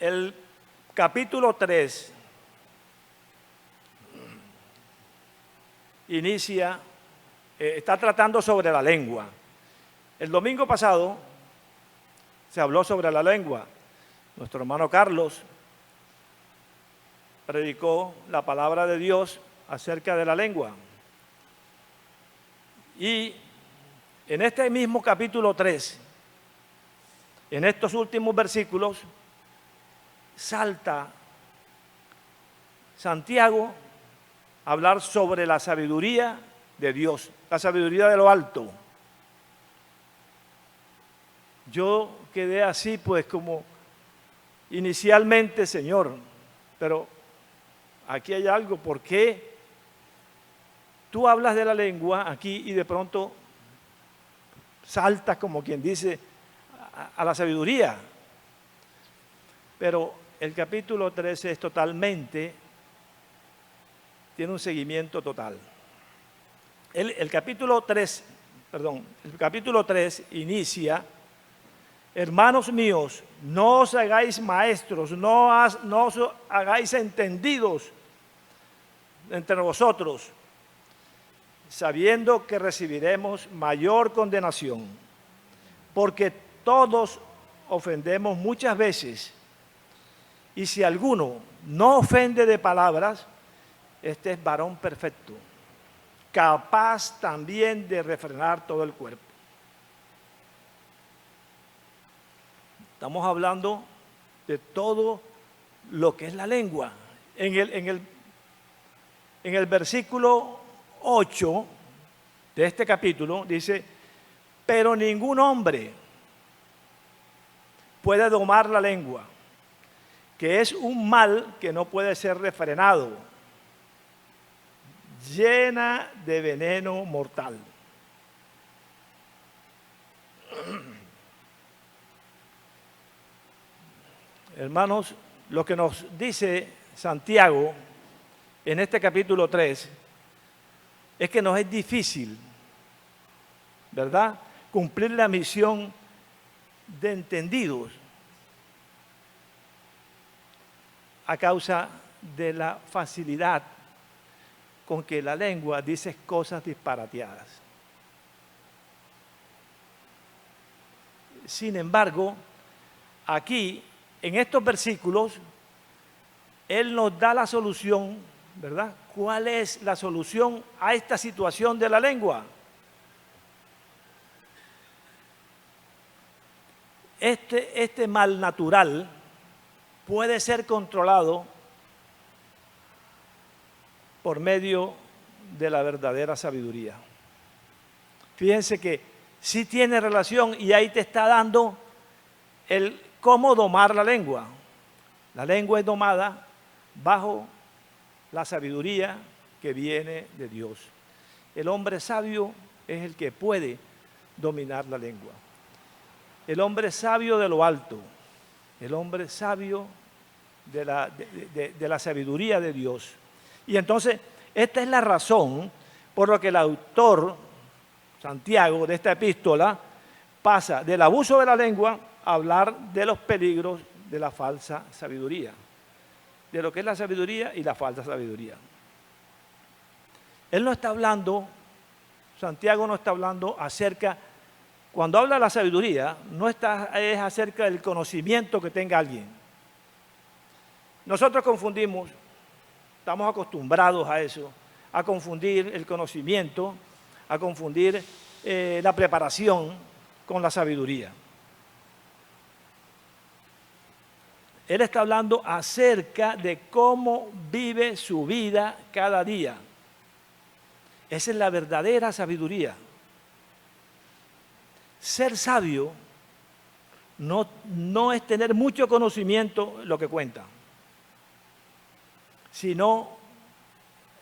el capítulo 3 inicia, está tratando sobre la lengua. El domingo pasado se habló sobre la lengua. Nuestro hermano Carlos predicó la palabra de Dios acerca de la lengua. Y en este mismo capítulo 3, en estos últimos versículos, salta Santiago a hablar sobre la sabiduría de Dios, la sabiduría de lo alto. Yo quedé así, pues, como inicialmente, Señor, pero aquí hay algo. ¿Por qué tú hablas de la lengua aquí y de pronto saltas, como quien dice, a la sabiduría? Pero el capítulo 13 es totalmente, tiene un seguimiento total. El capítulo 3 inicia: hermanos míos, no os hagáis maestros, no os hagáis entendidos entre vosotros, sabiendo que recibiremos mayor condenación, porque todos ofendemos muchas veces, y si alguno no ofende de palabras, este es varón perfecto, capaz también de refrenar todo el cuerpo. Estamos hablando de todo lo que es la lengua. En el versículo 8 de este capítulo dice: pero ningún hombre puede domar la lengua, que es un mal que no puede ser refrenado, llena de veneno mortal. Hermanos, lo que nos dice Santiago en este capítulo 3 es que nos es difícil, ¿verdad?, cumplir la misión de entendidos a causa de la facilidad con que la lengua dice cosas disparateadas. Sin embargo, aquí, en estos versículos, Él nos da la solución, ¿verdad? ¿Cuál es la solución a esta situación de la lengua? Este mal natural puede ser controlado por medio de la verdadera sabiduría. Fíjense que sí tiene relación, y ahí te está dando el cómo domar la lengua. La lengua es domada bajo la sabiduría que viene de Dios. El hombre sabio es el que puede dominar la lengua. El hombre sabio de lo alto, el hombre sabio de la sabiduría de Dios. Y entonces, esta es la razón por la que el autor, Santiago, de esta epístola, pasa del abuso de la lengua a hablar de los peligros de la falsa sabiduría, de lo que es la sabiduría y la falsa sabiduría. Él no está hablando, Santiago no está hablando acerca, cuando habla de la sabiduría, es acerca del conocimiento que tenga alguien. Nosotros confundimos, estamos acostumbrados a eso, a confundir el conocimiento, a confundir la preparación con la sabiduría. Él está hablando acerca de cómo vive su vida cada día. Esa es la verdadera sabiduría. Ser sabio no es tener mucho conocimiento lo que cuenta, sino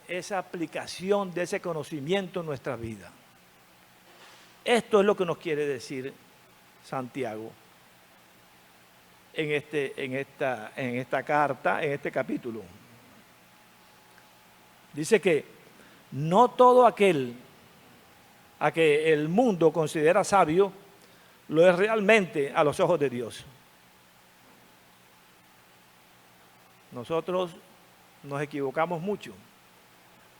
esa aplicación de ese conocimiento en nuestra vida. Esto es lo que nos quiere decir Santiago en esta carta, en este capítulo. Dice que no todo aquel a que el mundo considera sabio lo es realmente a los ojos de Dios. Nosotros nos equivocamos mucho.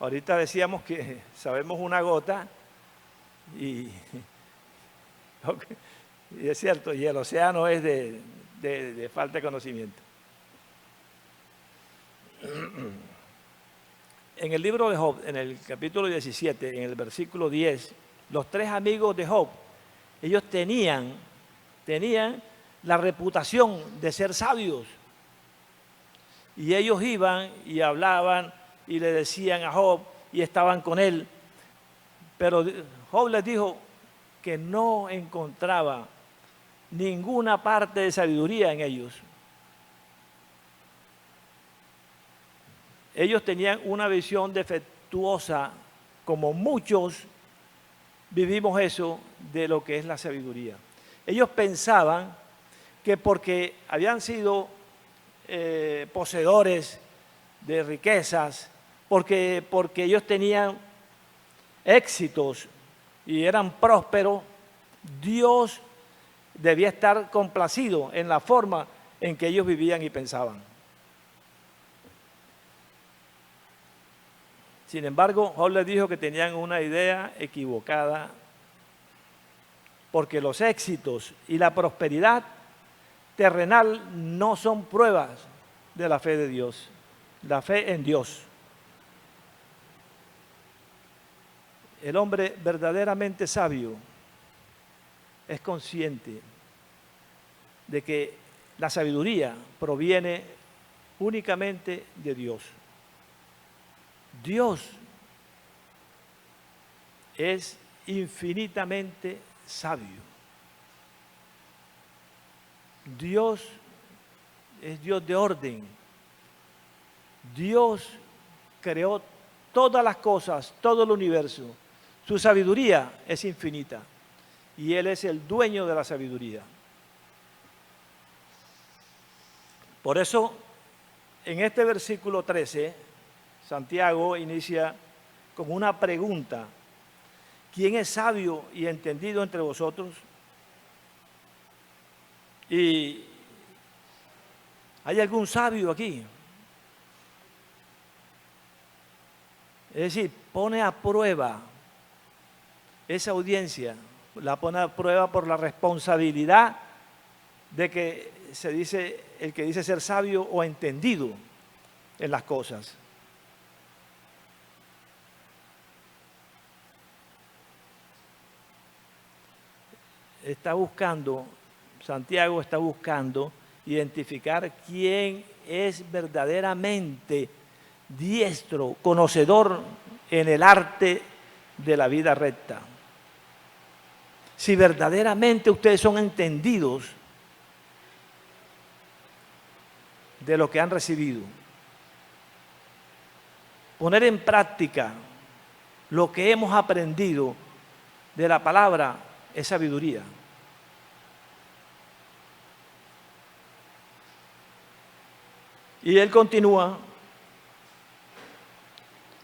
Ahorita decíamos que sabemos una gota y, y es cierto, y el océano es de falta de conocimiento. En el libro de Job, en el capítulo 17, en el versículo 10, los tres amigos de Job, ellos tenían la reputación de ser sabios. Y ellos iban y hablaban y le decían a Job y estaban con él. Pero Job les dijo que no encontraba ninguna parte de sabiduría en ellos. Ellos tenían una visión defectuosa, como muchos vivimos eso, de lo que es la sabiduría. Ellos pensaban que porque habían sido poseedores de riquezas, porque ellos tenían éxitos y eran prósperos, Dios debía estar complacido en la forma en que ellos vivían y pensaban. Sin embargo, Job les dijo que tenían una idea equivocada, porque los éxitos y la prosperidad terrenal no son pruebas de la fe de Dios, la fe en Dios. El hombre verdaderamente sabio es consciente de que la sabiduría proviene únicamente de Dios. Dios es infinitamente sabio. Dios es Dios de orden. Dios creó todas las cosas, todo el universo. Su sabiduría es infinita y Él es el dueño de la sabiduría. Por eso, en este versículo 13, Santiago inicia con una pregunta: ¿quién es sabio y entendido entre vosotros? ¿Y hay algún sabio aquí? Es decir, pone a prueba esa audiencia, la pone a prueba por la responsabilidad de que se dice, el que dice ser sabio o entendido en las cosas. Santiago está buscando identificar quién es verdaderamente diestro, conocedor en el arte de la vida recta. Si verdaderamente ustedes son entendidos de lo que han recibido, poner en práctica lo que hemos aprendido de la palabra es sabiduría. Y él continúa: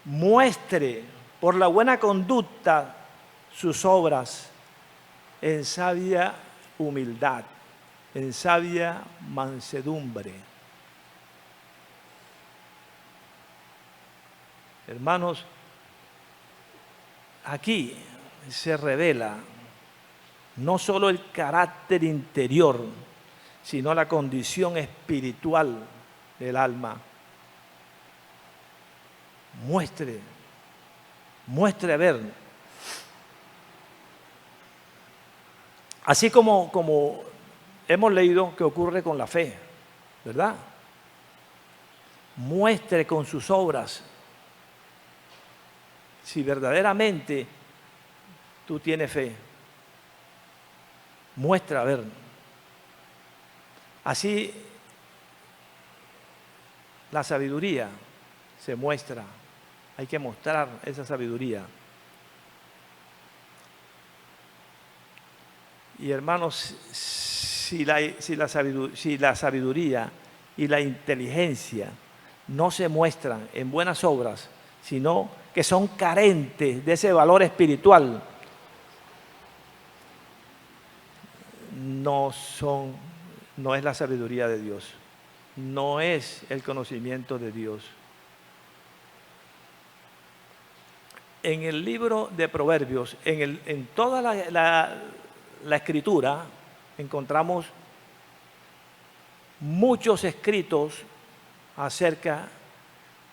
muestre por la buena conducta sus obras en sabia humildad, en sabia mansedumbre. Hermanos, aquí se revela no solo el carácter interior, sino la condición espiritual del alma. Muestre a ver. Así como hemos leído que ocurre con la fe, ¿verdad? Muestre con sus obras si verdaderamente tú tienes fe. Muestra, a ver. Así la sabiduría se muestra. Hay que mostrar esa sabiduría. Y hermanos, si la sabiduría y la inteligencia no se muestran en buenas obras, sino que son carentes de ese valor espiritual, no es la sabiduría de Dios. no es el conocimiento de Dios. En el libro de Proverbios, en toda la escritura, encontramos muchos escritos acerca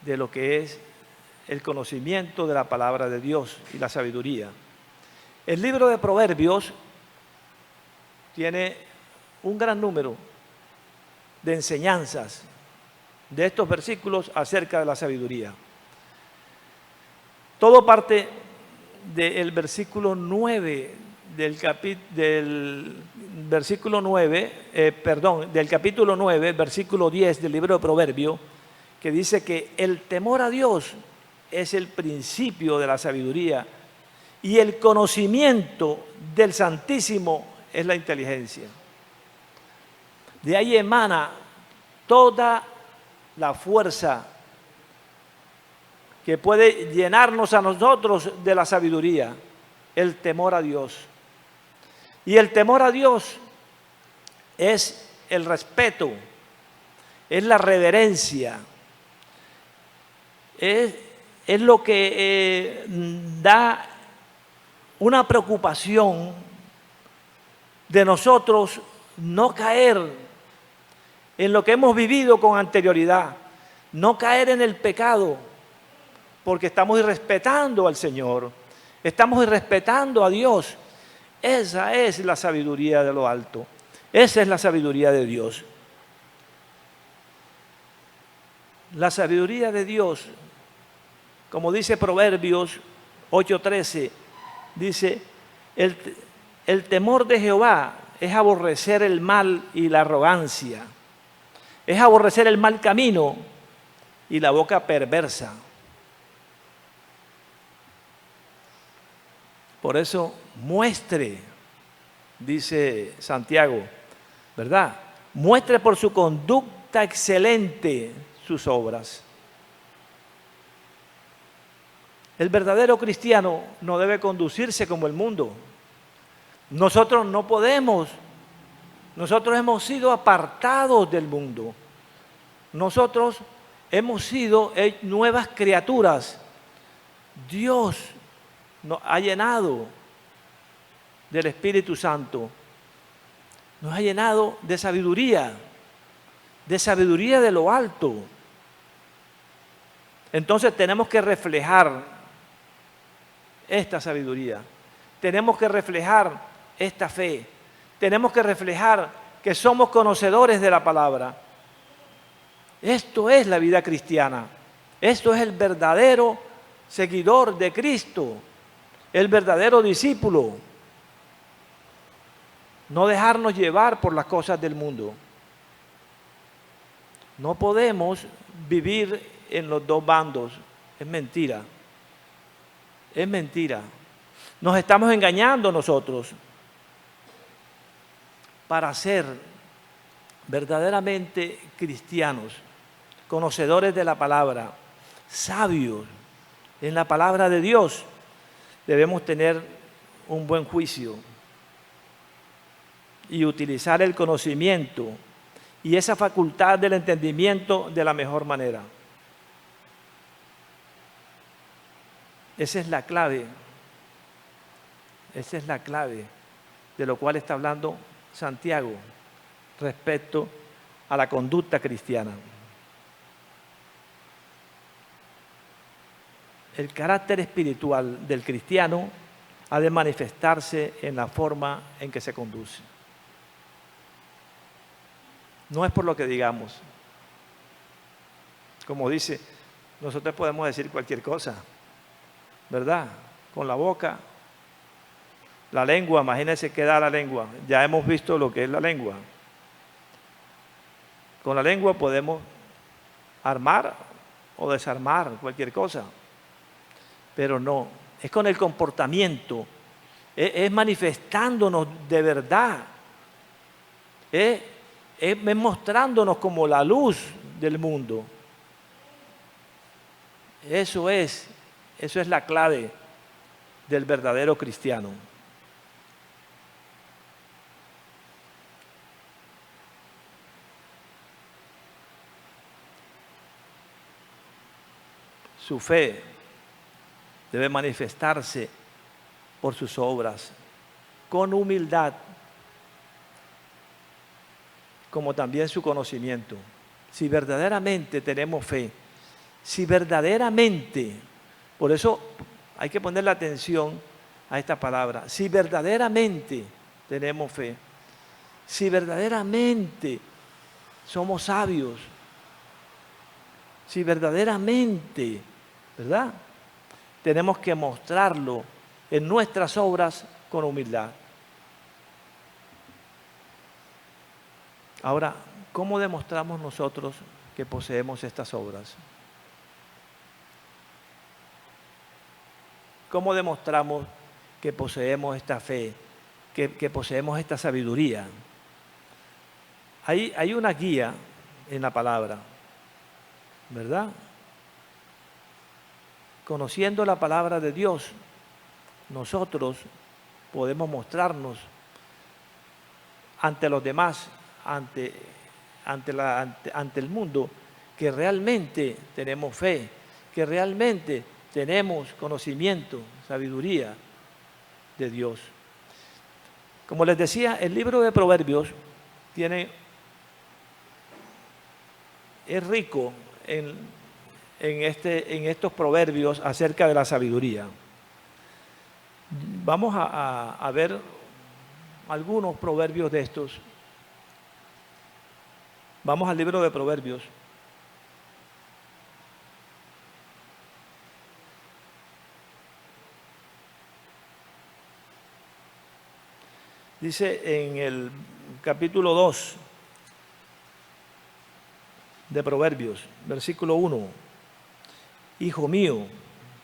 de lo que es el conocimiento de la palabra de Dios y la sabiduría. El libro de Proverbios tiene un gran número de enseñanzas de estos versículos acerca de la sabiduría. Todo parte del versículo 9 del capítulo 9, versículo 10 del libro de Proverbios, que dice que el temor a Dios es el principio de la sabiduría y el conocimiento del Santísimo es la inteligencia. De ahí emana toda la fuerza que puede llenarnos a nosotros de la sabiduría, el temor a Dios. Y el temor a Dios es el respeto, es la reverencia, es lo que da una preocupación de nosotros no caer en lo que hemos vivido con anterioridad, no caer en el pecado, porque estamos irrespetando al Señor, estamos irrespetando a Dios. Esa es la sabiduría de lo alto, esa es la sabiduría de Dios. La sabiduría de Dios, como dice Proverbios 8:13, dice, el temor de Jehová es aborrecer el mal y la arrogancia, es aborrecer el mal camino y la boca perversa. Por eso muestre, dice Santiago, ¿verdad? Muestre por su conducta excelente sus obras. El verdadero cristiano no debe conducirse como el mundo. Nosotros no podemos, nosotros hemos sido apartados del mundo. Nosotros hemos sido nuevas criaturas. Dios nos ha llenado del Espíritu Santo, nos ha llenado de sabiduría de lo alto. Entonces tenemos que reflejar esta sabiduría, tenemos que reflejar esta fe, tenemos que reflejar que somos conocedores de la palabra. Esto es la vida cristiana, esto es el verdadero seguidor de Cristo, el verdadero discípulo. No dejarnos llevar por las cosas del mundo. No podemos vivir en los dos bandos. Es mentira. Es mentira. Nos estamos engañando nosotros. Para ser verdaderamente cristianos, conocedores de la palabra, sabios en la palabra de Dios, debemos tener un buen juicio y utilizar el conocimiento y esa facultad del entendimiento de la mejor manera. Esa es la clave. Esa es la clave de lo cual está hablando Santiago respecto a la conducta cristiana. El carácter espiritual del cristiano ha de manifestarse en la forma en que se conduce. No es por lo que digamos. Como dice, nosotros podemos decir cualquier cosa, ¿verdad? Con la boca. La lengua, imagínense qué da la lengua. Ya hemos visto lo que es la lengua. Con la lengua podemos armar o desarmar cualquier cosa. Pero no, es con el comportamiento, es manifestándonos de verdad, es mostrándonos como la luz del mundo. Eso es la clave del verdadero cristiano. Su fe debe manifestarse por sus obras, con humildad, como también su conocimiento. Si verdaderamente tenemos fe, si verdaderamente, por eso hay que ponerle atención a esta palabra, si verdaderamente tenemos fe, si verdaderamente somos sabios, si verdaderamente, ¿verdad?, tenemos que mostrarlo en nuestras obras con humildad. Ahora, ¿cómo demostramos nosotros que poseemos estas obras? ¿Cómo demostramos que poseemos esta fe, que poseemos esta sabiduría? Hay una guía en la palabra, ¿verdad? Conociendo la palabra de Dios, nosotros podemos mostrarnos ante los demás, ante el mundo, que realmente tenemos fe, que realmente tenemos conocimiento, sabiduría de Dios. Como les decía, el libro de Proverbios es rico en estos proverbios acerca de la sabiduría. Vamos a ver algunos proverbios de estos. Vamos al libro de Proverbios. Dice en el capítulo 2 de Proverbios, versículo 1: Hijo mío,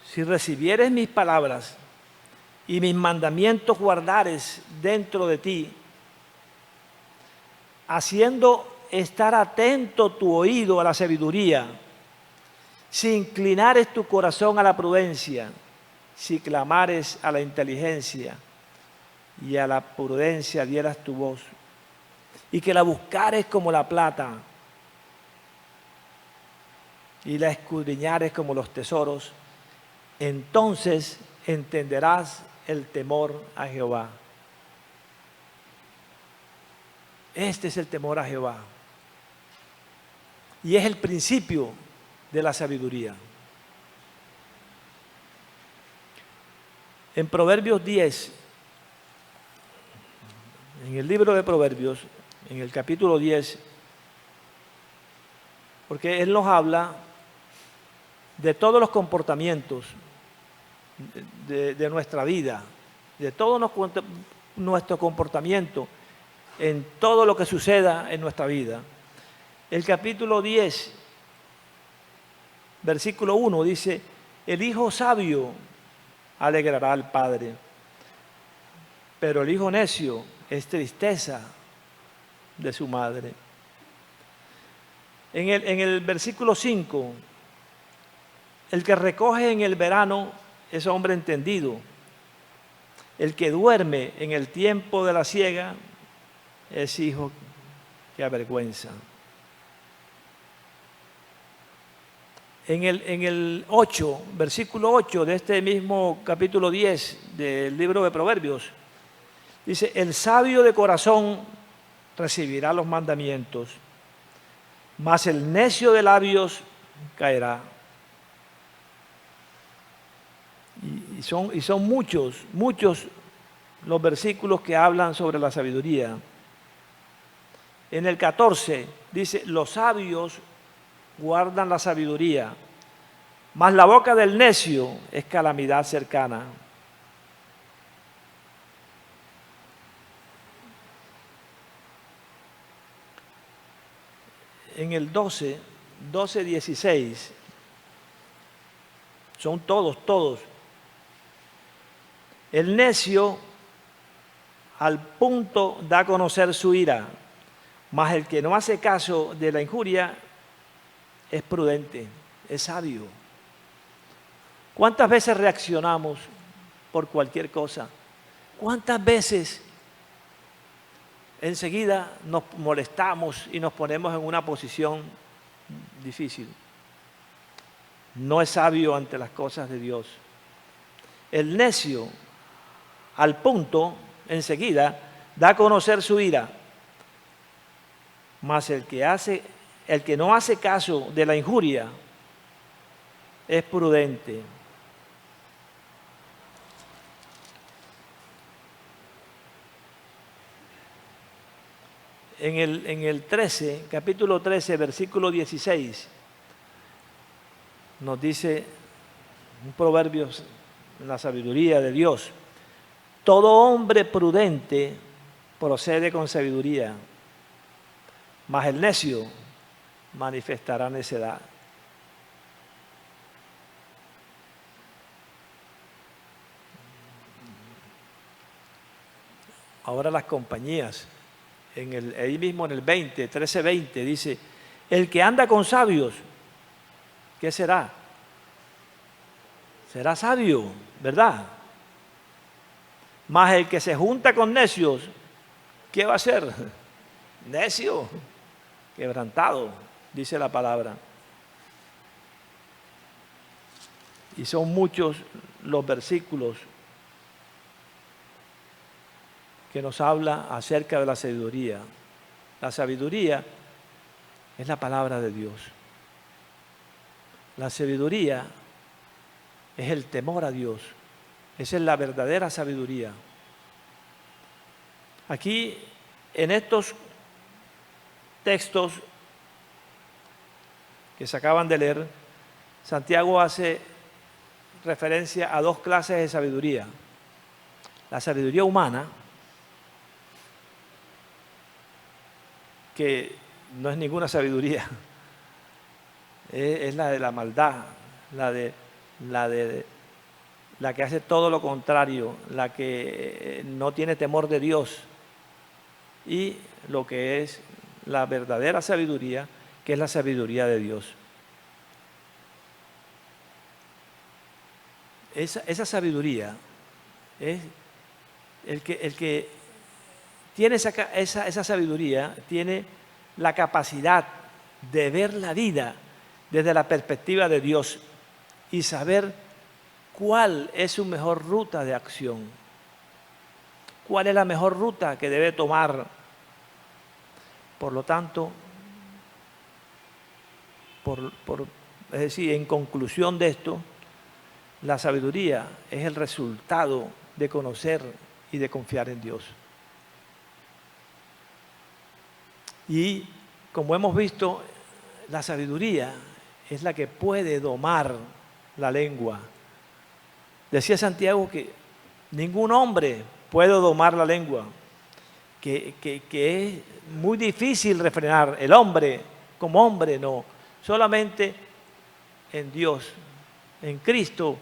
si recibieres mis palabras y mis mandamientos guardares dentro de ti, haciendo estar atento tu oído a la sabiduría, si inclinares tu corazón a la prudencia, si clamares a la inteligencia y a la prudencia dieras tu voz, y que la buscares como la plata y la escudriñares como los tesoros, entonces entenderás el temor a Jehová. Este es el temor a Jehová. Y es el principio de la sabiduría. En Proverbios 10, en el libro de Proverbios, en el capítulo 10, porque él nos habla de todos los comportamientos de nuestra vida, de todo nuestro comportamiento, en todo lo que suceda en nuestra vida. El capítulo 10, versículo 1 dice: el hijo sabio alegrará al padre, pero el hijo necio es tristeza de su madre. En el versículo 5, el que recoge en el verano es hombre entendido. El que duerme en el tiempo de la siega es hijo que avergüenza. En el 8, versículo 8 de este mismo capítulo 10 del libro de Proverbios, dice: el sabio de corazón recibirá los mandamientos, mas el necio de labios caerá. Y son muchos los versículos que hablan sobre la sabiduría. En el 14 dice: los sabios guardan la sabiduría, mas la boca del necio es calamidad cercana. En el 12, 16, son todos. El necio al punto da a conocer su ira, mas el que no hace caso de la injuria es prudente, es sabio. ¿Cuántas veces reaccionamos por cualquier cosa? ¿Cuántas veces enseguida nos molestamos y nos ponemos en una posición difícil? no es sabio ante las cosas de Dios. El necio, al punto, enseguida, da a conocer su ira. Mas el que no hace caso de la injuria es prudente. En el 13, capítulo 13, versículo 16, nos dice un proverbio en la sabiduría de Dios: todo hombre prudente procede con sabiduría, mas el necio manifestará necedad. Ahora las compañías, ahí mismo en el 13:20 dice: el que anda con sabios, ¿qué será? Será sabio, ¿verdad? Mas el que se junta con necios, ¿qué va a ser? Necio, quebrantado, dice la palabra. Y son muchos los versículos que nos habla acerca de la sabiduría. La sabiduría es la palabra de Dios. La sabiduría es el temor a Dios. Esa es la verdadera sabiduría. Aquí, en estos textos que se acaban de leer, Santiago hace referencia a dos clases de sabiduría. La sabiduría humana, que no es ninguna sabiduría, es la de la maldad, la que hace todo lo contrario, la que no tiene temor de Dios, y lo que es la verdadera sabiduría, que es la sabiduría de Dios. Esa sabiduría es el que tiene esa sabiduría, tiene la capacidad de ver la vida desde la perspectiva de Dios y saber cuál es su mejor ruta de acción, cuál es la mejor ruta que debe tomar. Por lo tanto, es decir, en conclusión de esto, la sabiduría es el resultado de conocer y de confiar en Dios. Y como hemos visto, la sabiduría es la que puede domar la lengua. Decía Santiago que ningún hombre puede domar la lengua, que es muy difícil refrenar. El hombre, como hombre, no. Solamente en Dios, en Cristo,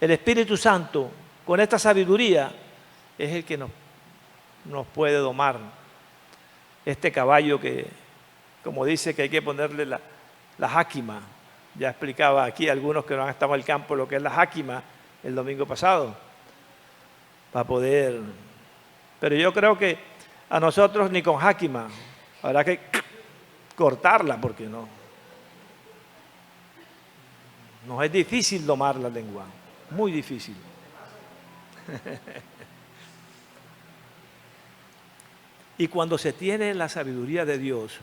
el Espíritu Santo, con esta sabiduría, es el que nos puede domar. Este caballo que, como dice que hay que ponerle la jáquima. Ya explicaba aquí a algunos que no han estado en el campo lo que es la jáquima el domingo pasado, para poder. Pero yo creo que a nosotros ni con jáquima, habrá que cortarla porque nos es difícil domar la lengua, muy difícil. Y cuando se tiene la sabiduría de Dios,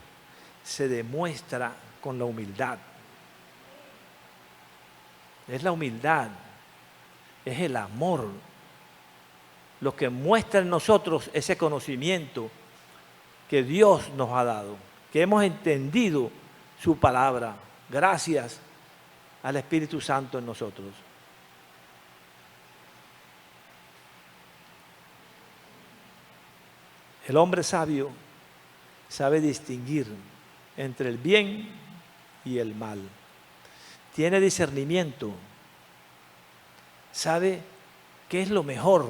se demuestra con la humildad. Es la humildad, es el amor, lo que muestra en nosotros ese conocimiento que Dios nos ha dado, que hemos entendido su palabra, gracias al Espíritu Santo en nosotros. El hombre sabio sabe distinguir entre el bien y el mal. Tiene discernimiento. Sabe qué es lo mejor.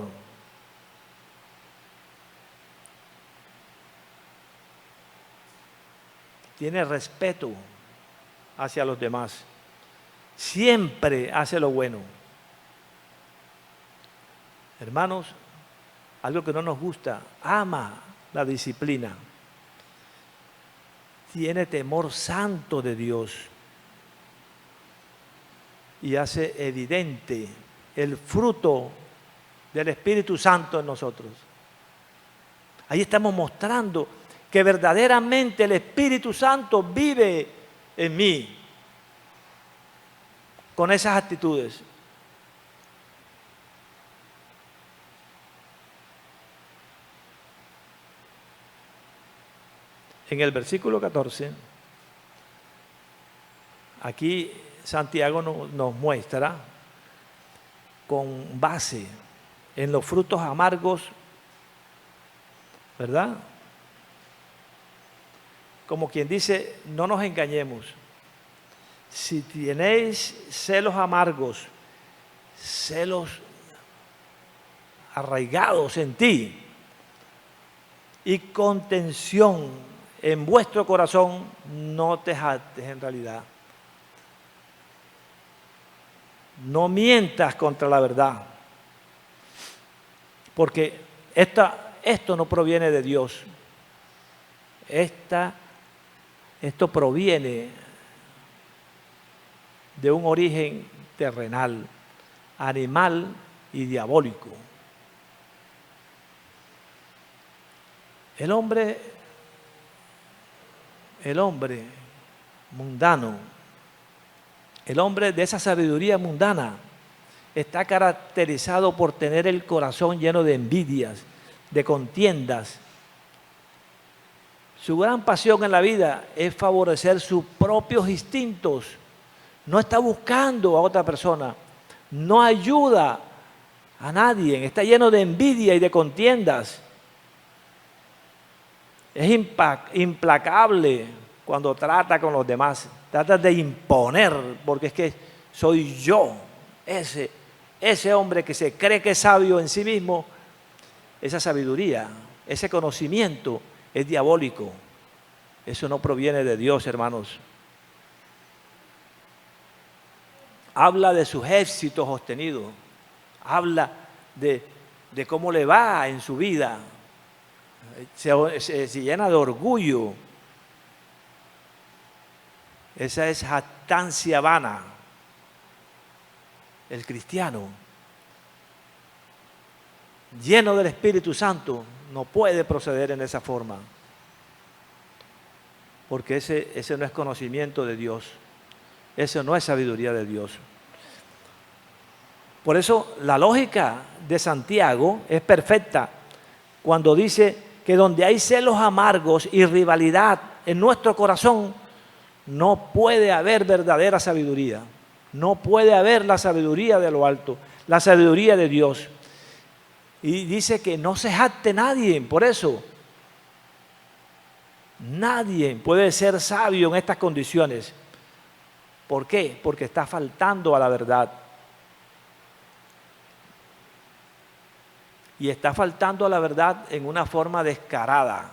Tiene respeto hacia los demás. Siempre hace lo bueno. Hermanos, algo que no nos gusta, ama la disciplina. Tiene temor santo de Dios. y hace evidente el fruto del Espíritu Santo en nosotros. Ahí estamos mostrando que verdaderamente el Espíritu Santo vive en mí con esas actitudes. En el versículo 14, aquí Santiago nos muestra con base en los frutos amargos, ¿verdad? Como quien dice, no nos engañemos. Si tenéis celos amargos, celos arraigados en ti y contención en vuestro corazón, no te jactes en realidad. No mientas contra la verdad, porque esto no proviene de Dios. Esto proviene de un origen terrenal, animal y diabólico. El hombre mundano, el hombre de esa sabiduría mundana, está caracterizado por tener el corazón lleno de envidias, de contiendas. Su gran pasión en la vida es favorecer sus propios instintos. No está buscando a otra persona, no ayuda a nadie, está lleno de envidia y de contiendas. Es implacable cuando trata con los demás, trata de imponer, porque es que soy yo, ese hombre que se cree que es sabio en sí mismo. Esa sabiduría, ese conocimiento es diabólico. Eso no proviene de Dios, hermanos. Habla de sus éxitos obtenidos, habla de cómo le va en su vida, se llena de orgullo. Esa es jactancia vana. El cristiano lleno del Espíritu Santo no puede proceder en esa forma, porque ese no es conocimiento de Dios, eso no es sabiduría de Dios. Por eso la lógica de Santiago es perfecta cuando dice que donde hay celos amargos y rivalidad en nuestro corazón, no puede haber verdadera sabiduría, no puede haber la sabiduría de lo alto, la sabiduría de Dios. Y dice que no se jacte nadie, por eso. Nadie puede ser sabio en estas condiciones. ¿Por qué? Porque está faltando a la verdad. Y está faltando a la verdad en una forma descarada.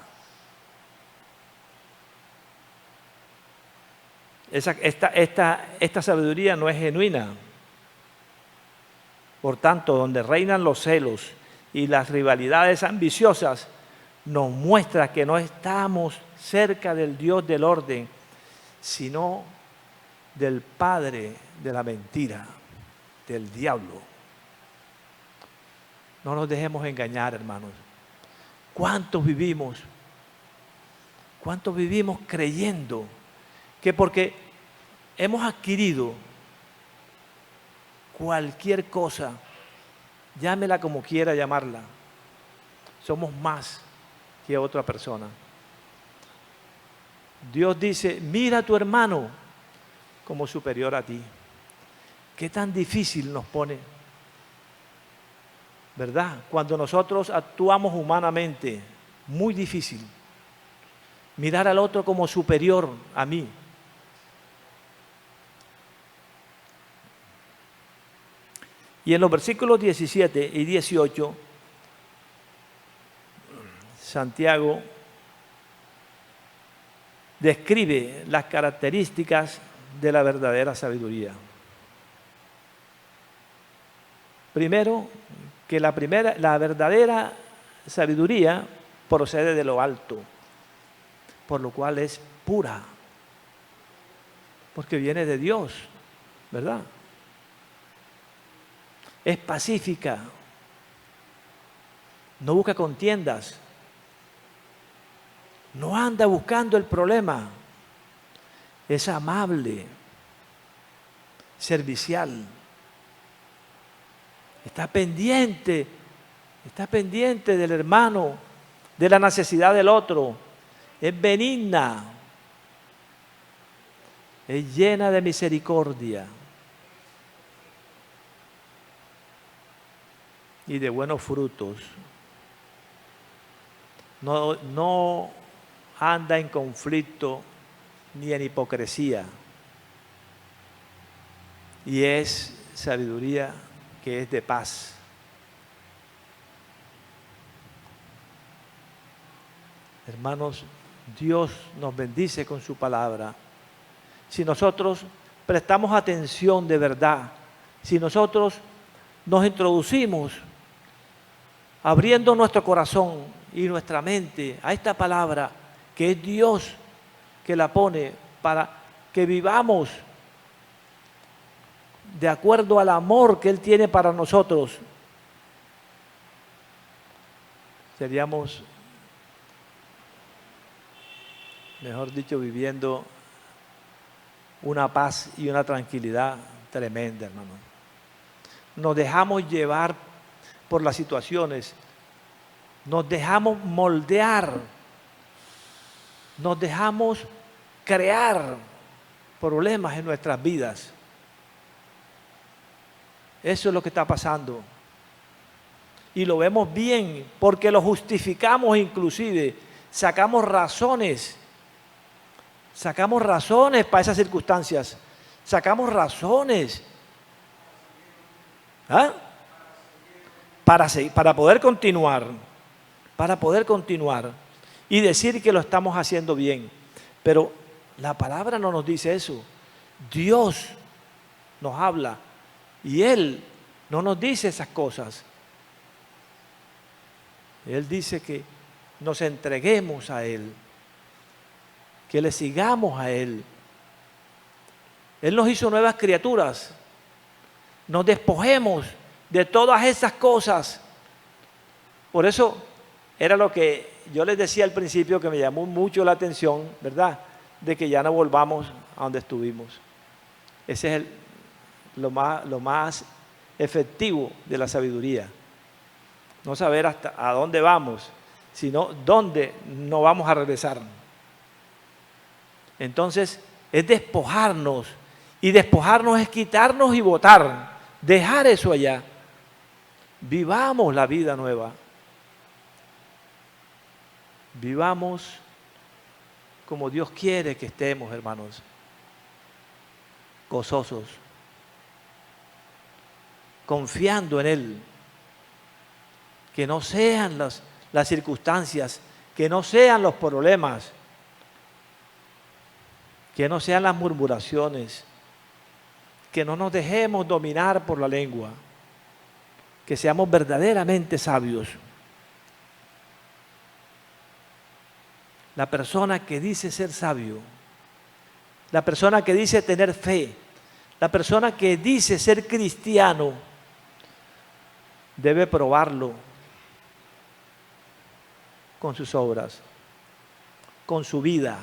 Esta sabiduría no es genuina. Por tanto, donde reinan los celos y las rivalidades ambiciosas, nos muestra que no estamos cerca del Dios del orden, sino del padre de la mentira, del diablo. No nos dejemos engañar, hermanos. ¿Cuántos vivimos creyendo que porque hemos adquirido cualquier cosa, llámela como quiera llamarla, somos más que otra persona? Dios dice, mira a tu hermano como superior a ti. ¿Qué tan difícil nos pone? ¿Verdad? Cuando nosotros actuamos humanamente, muy difícil. Mirar al otro como superior a mí. Y en los versículos 17 y 18, Santiago describe las características de la verdadera sabiduría. Primero, que la verdadera sabiduría procede de lo alto, por lo cual es pura, porque viene de Dios, ¿verdad? es pacífica, no busca contiendas, no anda buscando el problema, es amable, servicial, está pendiente del hermano, de la necesidad del otro, es benigna, es llena de misericordia y de buenos frutos. No anda en conflicto ni en hipocresía. Y es sabiduría que es de paz. Hermanos, Dios nos bendice con su palabra. Si nosotros prestamos atención de verdad, si nosotros nos introducimos abriendo nuestro corazón y nuestra mente a esta palabra, que es Dios que la pone para que vivamos de acuerdo al amor que Él tiene para nosotros, seríamos, mejor dicho, viviendo una paz y una tranquilidad tremenda, hermano. Nos dejamos llevar por las situaciones, nos dejamos moldear, nos dejamos crear problemas en nuestras vidas. Eso es lo que está pasando. Y lo vemos bien porque lo justificamos inclusive, sacamos razones para esas circunstancias, sacamos razones para poder continuar y decir que lo estamos haciendo bien. Pero la palabra no nos dice eso. Dios nos habla y Él no nos dice esas cosas. Él dice que nos entreguemos a Él, que le sigamos a Él. Él nos hizo nuevas criaturas. Nos despojemos de todas esas cosas. Por eso era lo que yo les decía al principio, que me llamó mucho la atención, ¿verdad? De que ya no volvamos a donde estuvimos. Ese es lo más efectivo de la sabiduría. No saber hasta a dónde vamos, sino dónde no vamos a regresar. Entonces, es despojarnos. Y despojarnos es quitarnos y botar. Dejar eso allá. Vivamos la vida nueva. Vivamos como Dios quiere que estemos, hermanos. Gozosos. Confiando en Él. Que no sean las circunstancias, que no sean los problemas, que no sean las murmuraciones, que no nos dejemos dominar por la lengua, que seamos verdaderamente sabios. La persona que dice ser sabio, la persona que dice tener fe, la persona que dice ser cristiano, debe probarlo con sus obras, con su vida,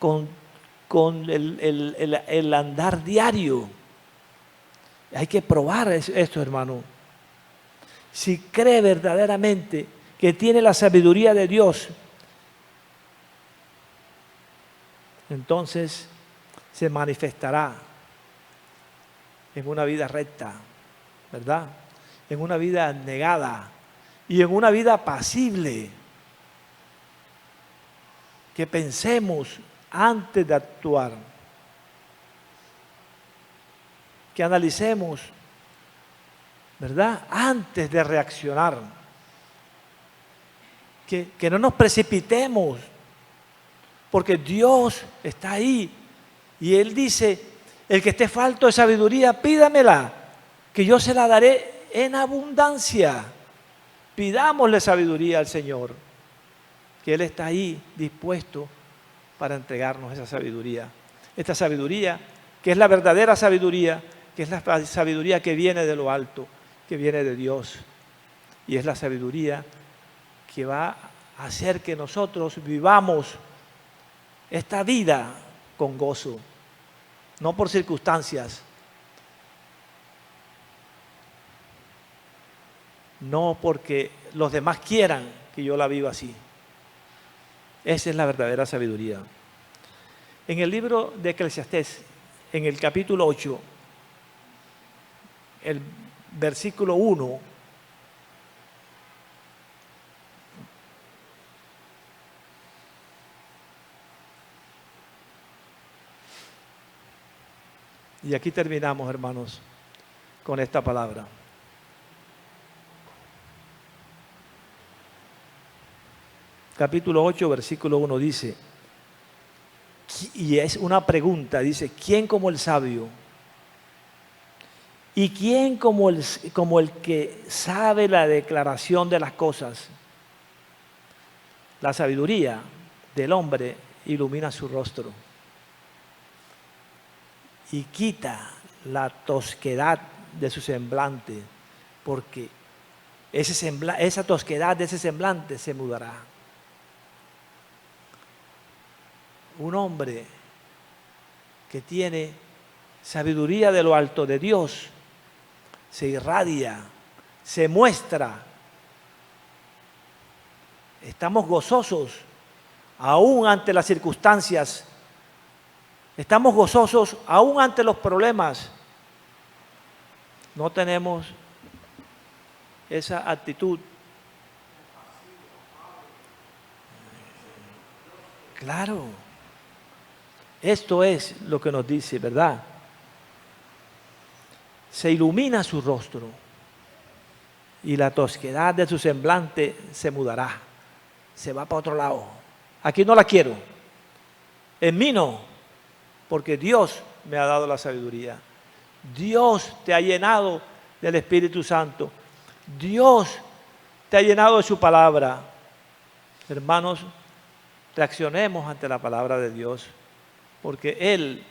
con el andar diario. Hay que probar esto, hermano. Si cree verdaderamente que tiene la sabiduría de Dios, entonces se manifestará en una vida recta, ¿verdad? En una vida abnegada y en una vida apacible. Que pensemos antes de actuar, que analicemos, ¿verdad?, antes de reaccionar, que no nos precipitemos, porque Dios está ahí y Él dice: el que esté falto de sabiduría, pídamela, que yo se la daré en abundancia. Pidámosle sabiduría al Señor, que Él está ahí dispuesto para entregarnos esa sabiduría. Esta sabiduría, que es la verdadera sabiduría, que que es la sabiduría que viene de lo alto, que viene de Dios. Y es la sabiduría que va a hacer que nosotros vivamos esta vida con gozo, no por circunstancias, no porque los demás quieran que yo la viva así. Esa es la verdadera sabiduría. En el libro de Eclesiastés, en el capítulo 8, el versículo 1, y aquí terminamos, hermanos, con esta palabra. Capítulo 8, versículo 1 dice, y es una pregunta, dice, ¿quién como el sabio? ¿Y quién como el que sabe la declaración de las cosas? La sabiduría del hombre ilumina su rostro y quita la tosquedad de su semblante, porque esa tosquedad de ese semblante se mudará. Un hombre que tiene sabiduría de lo alto de Dios se irradia, se muestra. Estamos gozosos aún ante las circunstancias. Estamos gozosos aún ante los problemas. No tenemos esa actitud. Claro. Esto es lo que nos dice, ¿verdad? Se ilumina su rostro y la tosquedad de su semblante se mudará. Se va para otro lado. Aquí no la quiero. En mí no, porque Dios me ha dado la sabiduría. Dios te ha llenado del Espíritu Santo. Dios te ha llenado de su palabra. Hermanos, reaccionemos ante la palabra de Dios, porque Él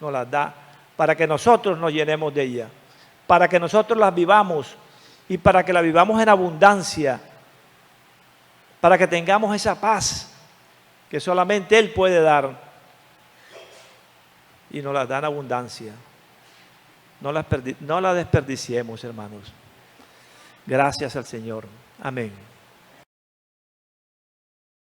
nos las da para que nosotros nos llenemos de ella, para que nosotros las vivamos y para que la vivamos en abundancia, para que tengamos esa paz que solamente Él puede dar y nos la da en abundancia. No la desperdiciemos, hermanos. Gracias al Señor. Amén.